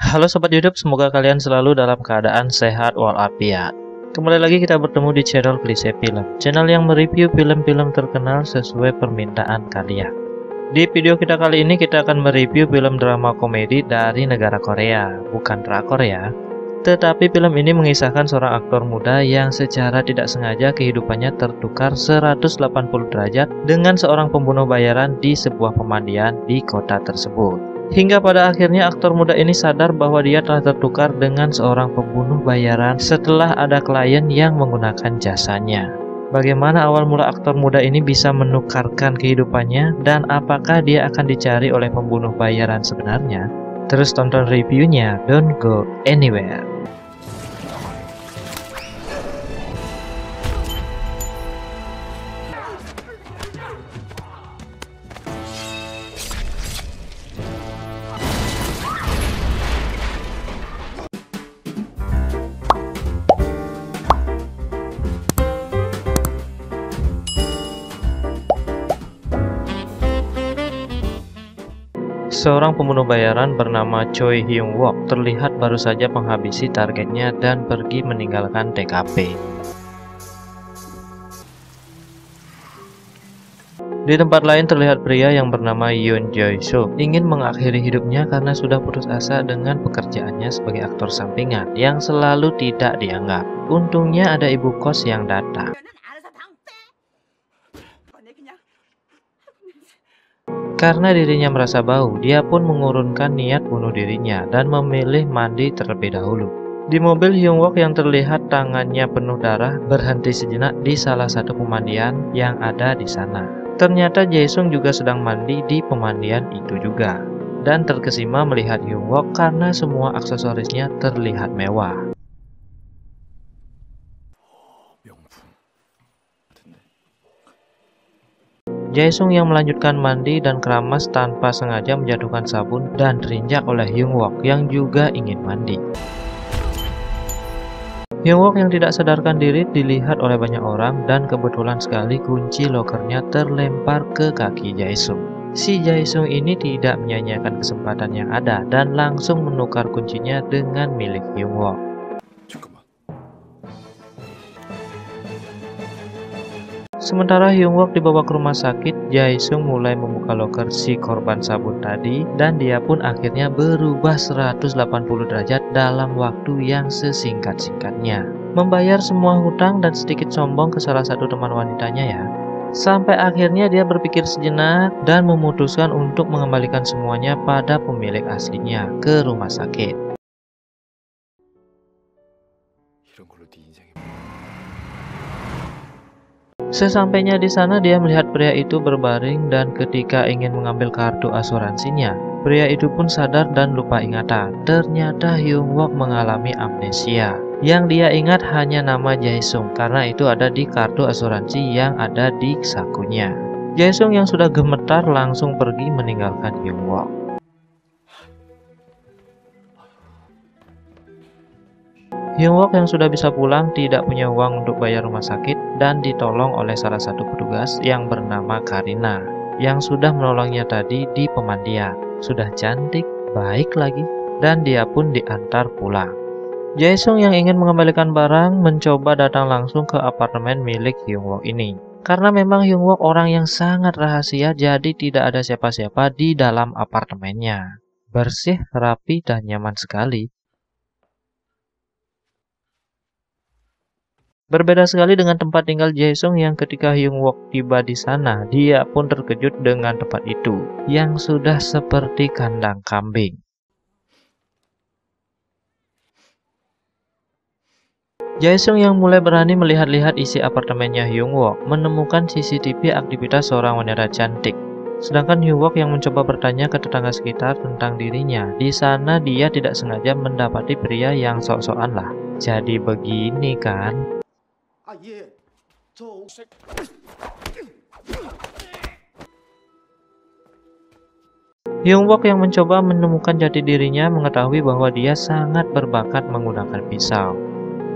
Halo Sobat YouTube, semoga kalian selalu dalam keadaan sehat walafiat. Kembali lagi kita bertemu di channel Klise Film, channel yang mereview film-film terkenal sesuai permintaan kalian. Di video kita kali ini kita akan mereview film drama komedi dari negara Korea, bukan drakor ya. Tetapi film ini mengisahkan seorang aktor muda yang secara tidak sengaja kehidupannya tertukar 180 derajat dengan seorang pembunuh bayaran di sebuah pemandian di kota tersebut. Hingga pada akhirnya aktor muda ini sadar bahwa dia telah tertukar dengan seorang pembunuh bayaran setelah ada klien yang menggunakan jasanya. Bagaimana awal mula aktor muda ini bisa menukarkan kehidupannya dan apakah dia akan dicari oleh pembunuh bayaran sebenarnya? Terus tonton reviewnya, don't go anywhere. Seorang pembunuh bayaran bernama Choi Hyung Wook terlihat baru saja menghabisi targetnya dan pergi meninggalkan TKP. Di tempat lain terlihat pria yang bernama Yoon Jae Suk ingin mengakhiri hidupnya karena sudah putus asa dengan pekerjaannya sebagai aktor sampingan yang selalu tidak dianggap. Untungnya ada ibu kos yang datang. Karena dirinya merasa bau, dia pun mengurunkan niat bunuh dirinya dan memilih mandi terlebih dahulu. Di mobil, Hyung Wook yang terlihat tangannya penuh darah berhenti sejenak di salah satu pemandian yang ada di sana. Ternyata Jae Sung juga sedang mandi di pemandian itu juga. Dan terkesima melihat Hyung Wook karena semua aksesorisnya terlihat mewah. Jae Sung yang melanjutkan mandi dan keramas tanpa sengaja menjatuhkan sabun dan terinjak oleh Hyung Wook yang juga ingin mandi. Hyung Wook yang tidak sadarkan diri dilihat oleh banyak orang dan kebetulan sekali kunci lokernya terlempar ke kaki Jae Sung. Si Jae Sung ini tidak menyia-nyiakan kesempatan yang ada dan langsung menukar kuncinya dengan milik Hyung Wook. Sementara Hyung Wook dibawa ke rumah sakit, Jae Sung mulai membuka loker si korban sabun tadi dan dia pun akhirnya berubah 180 derajat dalam waktu yang sesingkat-singkatnya. Membayar semua hutang dan sedikit sombong ke salah satu teman wanitanya ya. Sampai akhirnya dia berpikir sejenak dan memutuskan untuk mengembalikan semuanya pada pemilik aslinya ke rumah sakit. Sesampainya di sana dia melihat pria itu berbaring dan ketika ingin mengambil kartu asuransinya, pria itu pun sadar dan lupa ingatan. Ternyata Hyung Wook mengalami amnesia. Yang dia ingat hanya nama Jae Sung karena itu ada di kartu asuransi yang ada di sakunya. Jae Sung yang sudah gemetar langsung pergi meninggalkan Hyung Wook. Hyung Wook yang sudah bisa pulang tidak punya uang untuk bayar rumah sakit dan ditolong oleh salah satu petugas yang bernama Karina yang sudah menolongnya tadi di pemandian. Sudah cantik, baik lagi, dan dia pun diantar pulang. Jae Sung yang ingin mengembalikan barang mencoba datang langsung ke apartemen milik Hyung Wook ini. Karena memang Hyung Wook orang yang sangat rahasia jadi tidak ada siapa-siapa di dalam apartemennya. Bersih, rapi, dan nyaman sekali. Berbeda sekali dengan tempat tinggal Jae Sung yang ketika Hyung Wook tiba di sana, dia pun terkejut dengan tempat itu yang sudah seperti kandang kambing. Jae Sung yang mulai berani melihat-lihat isi apartemennya Hyung Wook menemukan CCTV aktivitas seorang wanita cantik. Sedangkan Hyung Wook yang mencoba bertanya ke tetangga sekitar tentang dirinya, di sana dia tidak sengaja mendapati pria yang sok-sokan lah. Jadi begini kan? Hyung Wook yang mencoba menemukan jati dirinya mengetahui bahwa dia sangat berbakat menggunakan pisau.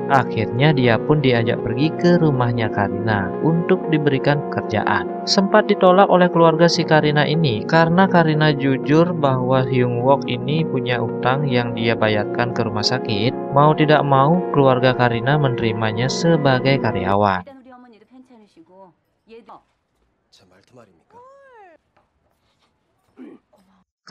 Akhirnya dia pun diajak pergi ke rumahnya Karina untuk diberikan pekerjaan. Sempat ditolak oleh keluarga si Karina ini karena Karina jujur bahwa Hyung Wook ini punya utang yang dia bayarkan ke rumah sakit. Mau tidak mau, keluarga Karina menerimanya sebagai karyawan.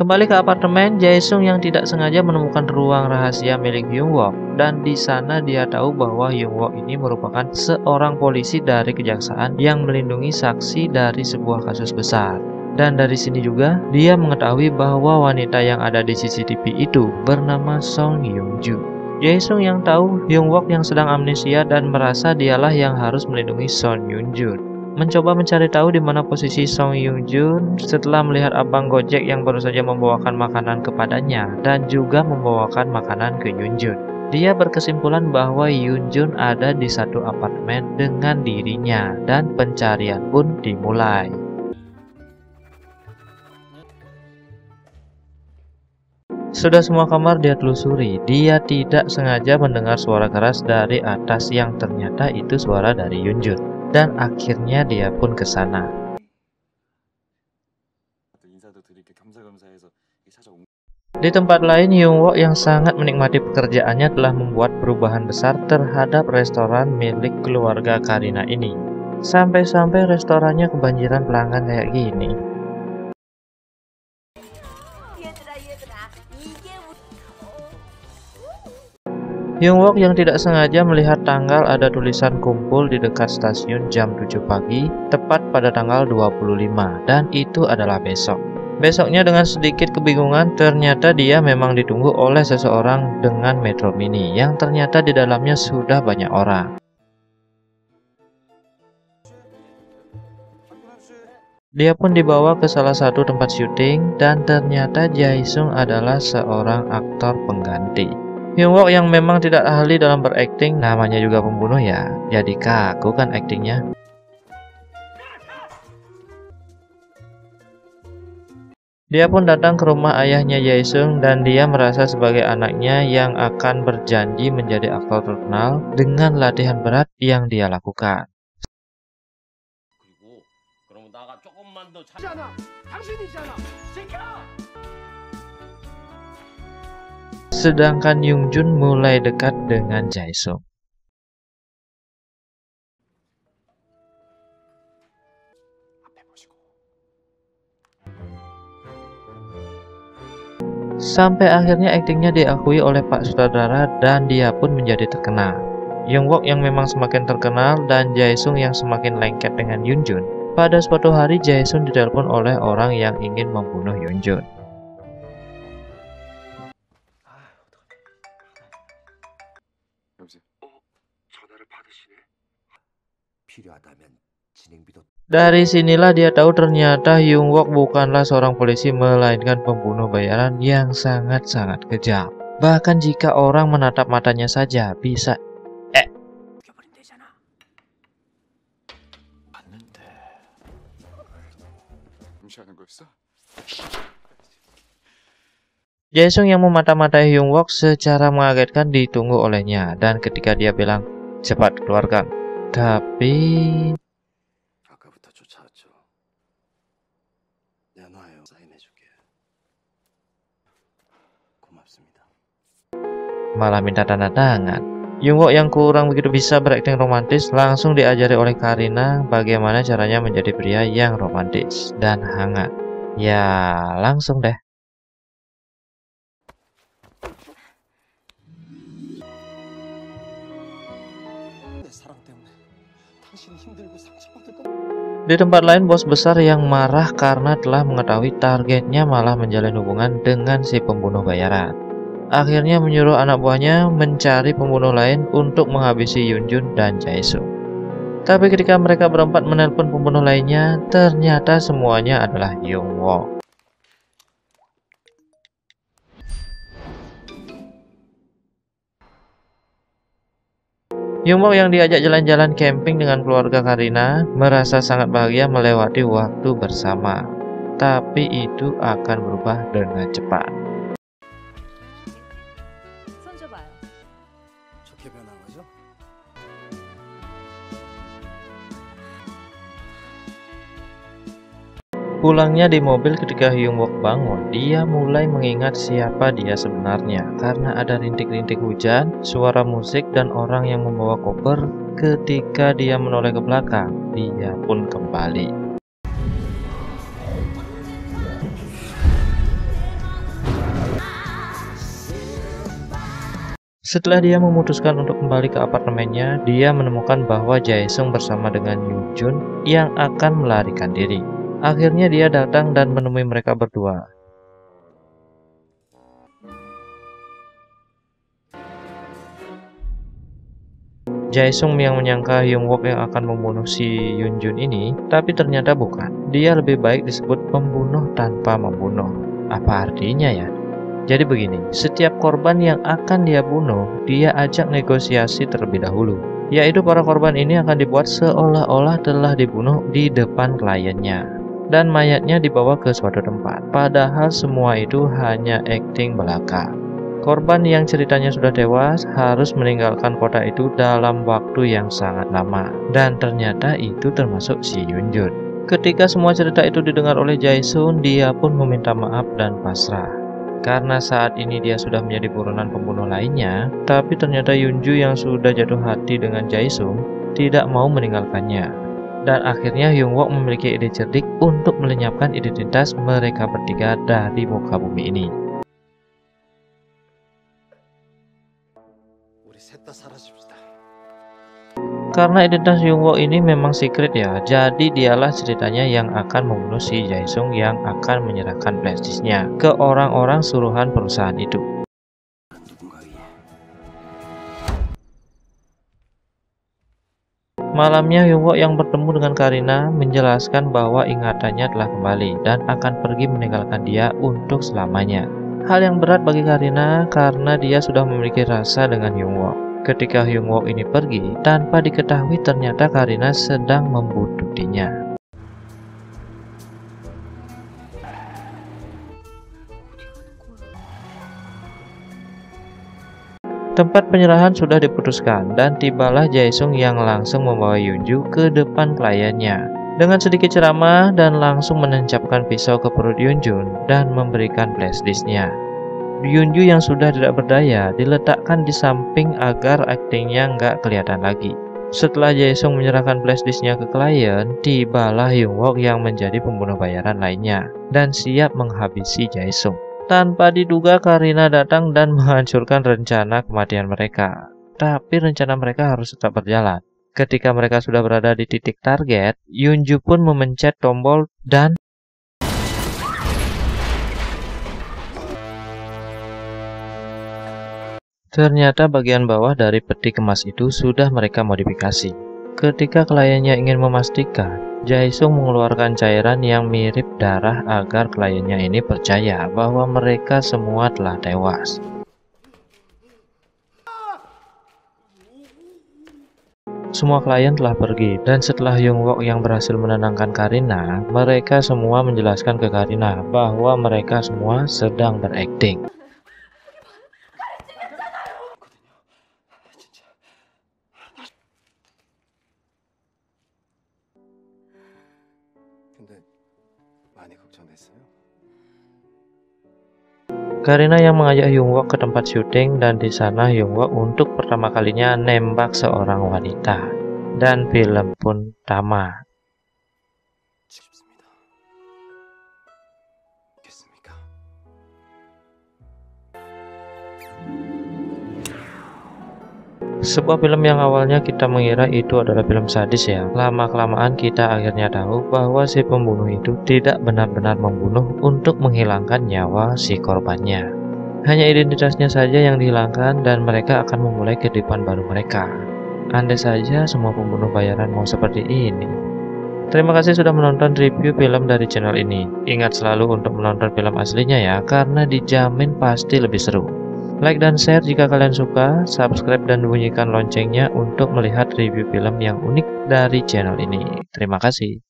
Kembali ke apartemen, Jae-sung yang tidak sengaja menemukan ruang rahasia milik Hyung Wook, dan di sana dia tahu bahwa Hyung Wook ini merupakan seorang polisi dari kejaksaan yang melindungi saksi dari sebuah kasus besar. Dan dari sini juga dia mengetahui bahwa wanita yang ada di CCTV itu bernama Song Hyung-ju. Jae-sung yang tahu Hyung Wook yang sedang amnesia dan merasa dialah yang harus melindungi Song Hyun-jun. Mencoba mencari tahu di mana posisi Song Hyun-jun setelah melihat abang Gojek yang baru saja membawakan makanan kepadanya dan juga membawakan makanan ke Hyun-jun. Dia berkesimpulan bahwa Hyun-jun ada di satu apartemen dengan dirinya dan pencarian pun dimulai. Sudah semua kamar dia telusuri, dia tidak sengaja mendengar suara keras dari atas yang ternyata itu suara dari Hyun-jun. Dan akhirnya dia pun ke sana. Di tempat lain, Hyung Wook yang sangat menikmati pekerjaannya telah membuat perubahan besar terhadap restoran milik keluarga Karina ini. Sampai-sampai restorannya kebanjiran pelanggan kayak gini. Hyung Wook yang tidak sengaja melihat tanggal ada tulisan kumpul di dekat stasiun jam 7 pagi, tepat pada tanggal 25, dan itu adalah besok. Besoknya dengan sedikit kebingungan, ternyata dia memang ditunggu oleh seseorang dengan Metro Mini, yang ternyata di dalamnya sudah banyak orang. Dia pun dibawa ke salah satu tempat syuting, dan ternyata Jae-sung adalah seorang aktor pengganti. Hyung Wook yang memang tidak ahli dalam berakting, namanya juga pembunuh ya, jadi kaku kan aktingnya. Dia pun datang ke rumah ayahnya Jae-sung dan dia merasa sebagai anaknya yang akan berjanji menjadi aktor terkenal dengan latihan berat yang dia lakukan. Sedangkan Hyun-jun mulai dekat dengan Jae-sung. Sampai akhirnya aktingnya diakui oleh Pak Sutradara dan dia pun menjadi terkenal. Hyung Wook yang memang semakin terkenal dan Jae-sung yang semakin lengket dengan Hyun-jun. Pada suatu hari Jae-sung ditelepon oleh orang yang ingin membunuh Hyun-jun. Dari sinilah dia tahu ternyata Hyung Wook bukanlah seorang polisi melainkan pembunuh bayaran yang sangat-sangat kejam. Bahkan jika orang menatap matanya saja bisa Jae-sung yang memata-matai Hyung Wook secara mengagetkan ditunggu olehnya, dan ketika dia bilang, "Cepat keluarkan." Tapi malah minta tanda tangan. Hyung Wook yang kurang begitu bisa berakting romantis langsung diajari oleh Karina bagaimana caranya menjadi pria yang romantis dan hangat. Ya, langsung deh. Di tempat lain, bos besar yang marah karena telah mengetahui targetnya malah menjalin hubungan dengan si pembunuh bayaran. Akhirnya menyuruh anak buahnya mencari pembunuh lain untuk menghabisi Hyun-jun dan Jae-sung. Tapi ketika mereka berempat menelpon pembunuh lainnya, ternyata semuanya adalah Hyung Wook. Hyung Wook yang diajak jalan-jalan camping dengan keluarga Karina merasa sangat bahagia melewati waktu bersama. Tapi itu akan berubah dengan cepat. Pulangnya di mobil ketika Hyung Wook bangun, dia mulai mengingat siapa dia sebenarnya karena ada rintik-rintik hujan, suara musik, dan orang yang membawa koper. Ketika dia menoleh ke belakang, dia pun kembali. Setelah dia memutuskan untuk kembali ke apartemennya, dia menemukan bahwa Jae-sung bersama dengan Yoo Jun yang akan melarikan diri. Akhirnya dia datang dan menemui mereka berdua. Jae-sung yang menyangka Hyung Wook yang akan membunuh si Yoon Jun ini, tapi ternyata bukan. Dia lebih baik disebut pembunuh tanpa membunuh. Apa artinya ya? Jadi begini, setiap korban yang akan dia bunuh, dia ajak negosiasi terlebih dahulu. Yaitu para korban ini akan dibuat seolah-olah telah dibunuh di depan kliennya. Dan mayatnya dibawa ke suatu tempat. Padahal semua itu hanya akting belaka. Korban yang ceritanya sudah tewas harus meninggalkan kota itu dalam waktu yang sangat lama. Dan ternyata itu termasuk si Yoon Jun. Ketika semua cerita itu didengar oleh Jae-sung, dia pun meminta maaf dan pasrah. Karena saat ini dia sudah menjadi buronan pembunuh lainnya, tapi ternyata Yoonju yang sudah jatuh hati dengan Jae-sung tidak mau meninggalkannya. Dan akhirnya Hyung Wook memiliki ide cerdik untuk melenyapkan identitas mereka bertiga dari muka bumi ini. Karena identitas Hyung Wook ini memang secret ya, jadi dialah ceritanya yang akan membunuh si Jae-sung yang akan menyerahkan flash disk-nya ke orang-orang suruhan perusahaan itu. Malamnya Hyung Wook yang bertemu dengan Karina menjelaskan bahwa ingatannya telah kembali dan akan pergi meninggalkan dia untuk selamanya. Hal yang berat bagi Karina karena dia sudah memiliki rasa dengan Hyung Wook. Ketika Hyung Wook ini pergi, tanpa diketahui ternyata Karina sedang membuntutinya. Tempat penyerahan sudah diputuskan dan tibalah Jae-sung yang langsung membawa Yoonju ke depan kliennya. Dengan sedikit ceramah dan langsung menancapkan pisau ke perut Yoonjun dan memberikan flash disk-nya. Yoonju yang sudah tidak berdaya diletakkan di samping agar aktingnya nggak kelihatan lagi. Setelah Jae-sung menyerahkan flash disk-nya ke klien, tibalah Hyung Wook yang menjadi pembunuh bayaran lainnya dan siap menghabisi Jae-sung. Tanpa diduga Karina datang dan menghancurkan rencana kematian mereka. Tapi rencana mereka harus tetap berjalan. Ketika mereka sudah berada di titik target, Yoonju pun memencet tombol dan ternyata bagian bawah dari peti kemas itu sudah mereka modifikasi. Ketika kliennya ingin memastikan, Jae-sung mengeluarkan cairan yang mirip darah agar kliennya ini percaya bahwa mereka semua telah tewas. Semua klien telah pergi dan setelah Hyung Wook yang berhasil menenangkan Karina, mereka semua menjelaskan ke Karina bahwa mereka semua sedang berakting. Karina yang mengajak Hyung Wook ke tempat syuting dan di sana Hyung Wook untuk pertama kalinya nembak seorang wanita dan film pun tamat. Sebuah film yang awalnya kita mengira itu adalah film sadis ya. Lama-kelamaan kita akhirnya tahu bahwa si pembunuh itu tidak benar-benar membunuh untuk menghilangkan nyawa si korbannya. Hanya identitasnya saja yang dihilangkan dan mereka akan memulai kehidupan baru mereka. Andai saja semua pembunuh bayaran mau seperti ini. Terima kasih sudah menonton review film dari channel ini. Ingat selalu untuk menonton film aslinya ya, karena dijamin pasti lebih seru. Like dan share jika kalian suka, subscribe dan bunyikan loncengnya untuk melihat review film yang unik dari channel ini. Terima kasih.